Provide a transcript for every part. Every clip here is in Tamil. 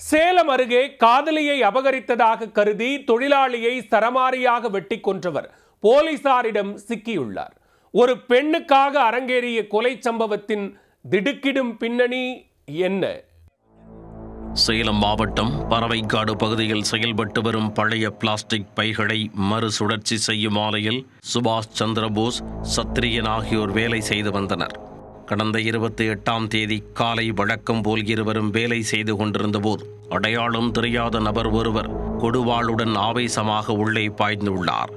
சேலம் அருகே காதலியை அபகரித்ததாக கருதி தொழிலாளியை சரமாரியாக வெட்டி கொன்றவர் போலீசாரிடம் சிக்கியுள்ளார். ஒரு பெண்ணுக்காக அரங்கேறிய கொலை சம்பவத்தின் திடுக்கிடும் பின்னணி என்ன? சேலம் மாவட்டம் பறவைக்காடு பகுதியில் செயல்பட்டு வரும் பழைய பிளாஸ்டிக் பைகளை மறுசுழற்சி செய்யும் ஆலையில் சுபாஷ் சந்திரபோஸ், சத்திரியன் ஆகியோர் வேலை செய்து வந்தனர். கடந்த 28ஆம் தேதி காலை வழக்கம் போல் இருவரும் வேலை செய்து கொண்டிருந்த போது அடையாளம் தெரியாத நபர் ஒருவர் கொடுவாளுடன் ஆவேசமாக உள்ளே பாய்ந்துள்ளார்.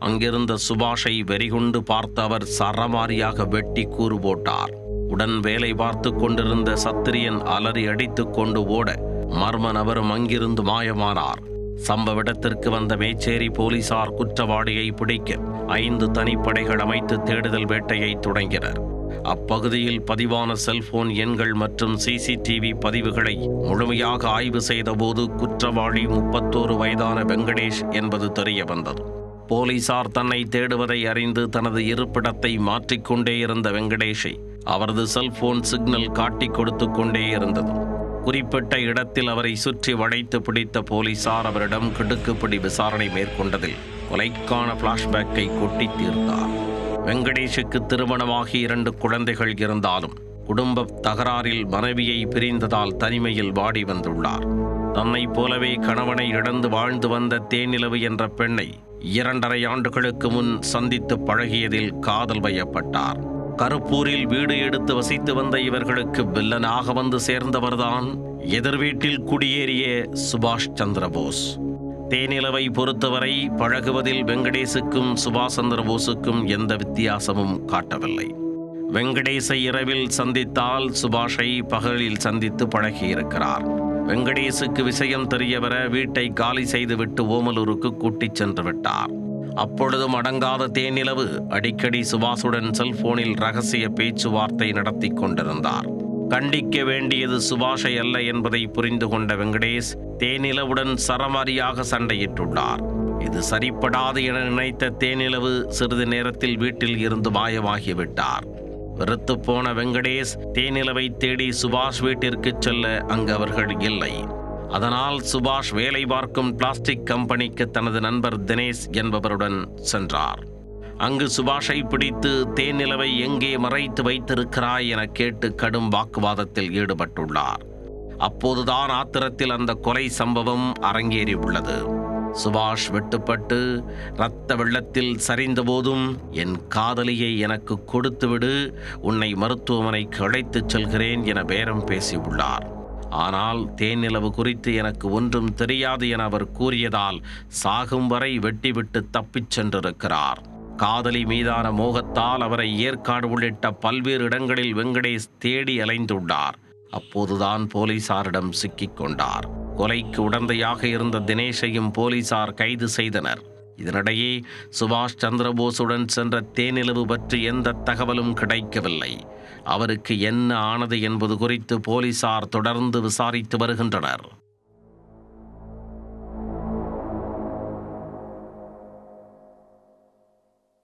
அங்கிருந்த சுபாஷை வெறிகுண்டு பார்த்த அவர் சரமாரியாக வெட்டி கூறு போட்டார். உடன் வேலை பார்த்து கொண்டிருந்த சத்திரியன் அலறி அடித்துக் கொண்டு ஓட மர்ம நபரும் அங்கிருந்து மாயமானார். சம்பவ இடத்திற்கு வந்த மேச்சேரி போலீசார் குற்றவாளியை பிடிக்க 5 தனிப்படைகள் அமைத்து தேடுதல் வேட்டையை தொடங்கினர். அப்பகுதியில் பதிவான செல்போன் எண்கள் மற்றும் சிசிடிவி பதிவுகளை முழுமையாக ஆய்வு செய்தபோது குற்றவாளி 31 வயதான வெங்கடேஷ் என்பது தெரிய வந்தது. போலீசார் தன்னை தேடுவதை அறிந்து தனது இருப்பிடத்தை மாற்றிக்கொண்டே இருந்த வெங்கடேஷை அவரது செல்போன் சிக்னல் காட்டிக் கொடுத்து கொண்டே இருந்தது. குறிப்பிட்ட இடத்தில் அவரை சுற்றி வளைத்து பிடித்த போலீசார் அவரிடம் கிடுக்குப்பிடி விசாரணை மேற்கொண்டதில் கொலைக்கான பிளாஷ்பேக்கை கொட்டி தீர்த்தார். வெங்கடேஷுக்கு திருமணமாகி 2 குழந்தைகள் இருந்தாலும் குடும்ப தகராறில் மனைவியை பிரிந்ததால் தனிமையில் வாடி வந்துள்ளார். தன்னை போலவே கணவனை இழந்து வாழ்ந்து வந்த தேனிலவு என்ற பெண்ணை 2.5 ஆண்டுகளுக்கு முன் சந்தித்து பழகியதில் காதல் வயப்பட்டார். கருப்பூரில் வீடு எடுத்து வசித்து வந்த இவர்களுக்கு வில்லனாக வந்து சேர்ந்தவர்தான் எதிர் வீட்டில் குடியேறிய சுபாஷ் சந்திரபோஸ். தேனிலவை பொறுத்தவரை பழகுவதில் வெங்கடேசுக்கும் சுபாஷ் சந்திரபோஸுக்கும் எந்த வித்தியாசமும் காட்டவில்லை. வெங்கடேசை இரவில் சந்தித்தால் சுபாஷை பகலில் சந்தித்து பழகியிருக்கிறார். வெங்கடேசுக்கு விஷயம் தெரியவர வீட்டை காலி செய்துவிட்டு ஓமலூருக்கு கூட்டிச் சென்று விட்டார். அப்பொழுதும் அடங்காத தேனிலவு அடிக்கடி சுபாஷுடன் செல்போனில் ரகசிய பேச்சுவார்த்தை நடத்தி கொண்டிருந்தார். கண்டிக்க வேண்டியது சுபாஷை அல்ல என்பதை புரிந்து கொண்ட வெங்கடேஷ் தேனிலவுடன் சரமாரியாக சண்டையிட்டுள்ளார். இது சரிப்படாது என நினைத்த தேனிலவு சிறிது நேரத்தில் வீட்டில் இருந்து மாயமாகிவிட்டார். வெறுத்து போன வெங்கடேஷ் தேனிலவை தேடி சுபாஷ் வீட்டிற்கு செல்ல அங்கு அவர்கள் இல்லை. அதனால் சுபாஷ் வேலை பார்க்கும் பிளாஸ்டிக் கம்பெனிக்கு தனது நண்பர் தினேஷ் என்பவருடன் சென்றார். அங்கு சுபாஷை பிடித்து தேனிலவை எங்கே மறைத்து வைத்திருக்கிறாய் என கேட்டு கடும் வாக்குவாதத்தில் ஈடுபட்டுள்ளார். அப்போதுதான் ஆத்திரத்தில் அந்த கொலை சம்பவம் அரங்கேறியுள்ளது. சுபாஷ் வெட்டுப்பட்டு இரத்த வெள்ளத்தில் சரிந்த போதும் என் காதலியை எனக்கு கொடுத்துவிடு, உன்னை மருத்துவமனைக்கு அழைத்துச் செல்கிறேன் என பேரம் பேசியுள்ளார். ஆனால் தேனிலவு குறித்து எனக்கு ஒன்றும் தெரியாது என அவர் கூறியதால் சாகும் வரை வெட்டிவிட்டு தப்பிச் சென்றிருக்கிறார். காதலி மீதான மோகத்தால் அவரை ஏற்காடு உள்ளிட்ட பல்வேறு இடங்களில் வெங்கடேஷ் தேடி அலைந்துள்ளார். அப்போதுதான் போலீசாரிடம் சிக்கிக் கொண்டார். கொலைக்கு உடந்தையாக இருந்த தினேஷையும் போலீசார் கைது செய்தனர். இதனிடையே சுபாஷ் சந்திரபோஸுடன் சென்ற தேனிலவு பற்றி எந்த தகவலும் கிடைக்கவில்லை. அவருக்கு என்ன ஆனது என்பது குறித்து போலீசார் தொடர்ந்து விசாரித்து வருகின்றனர்.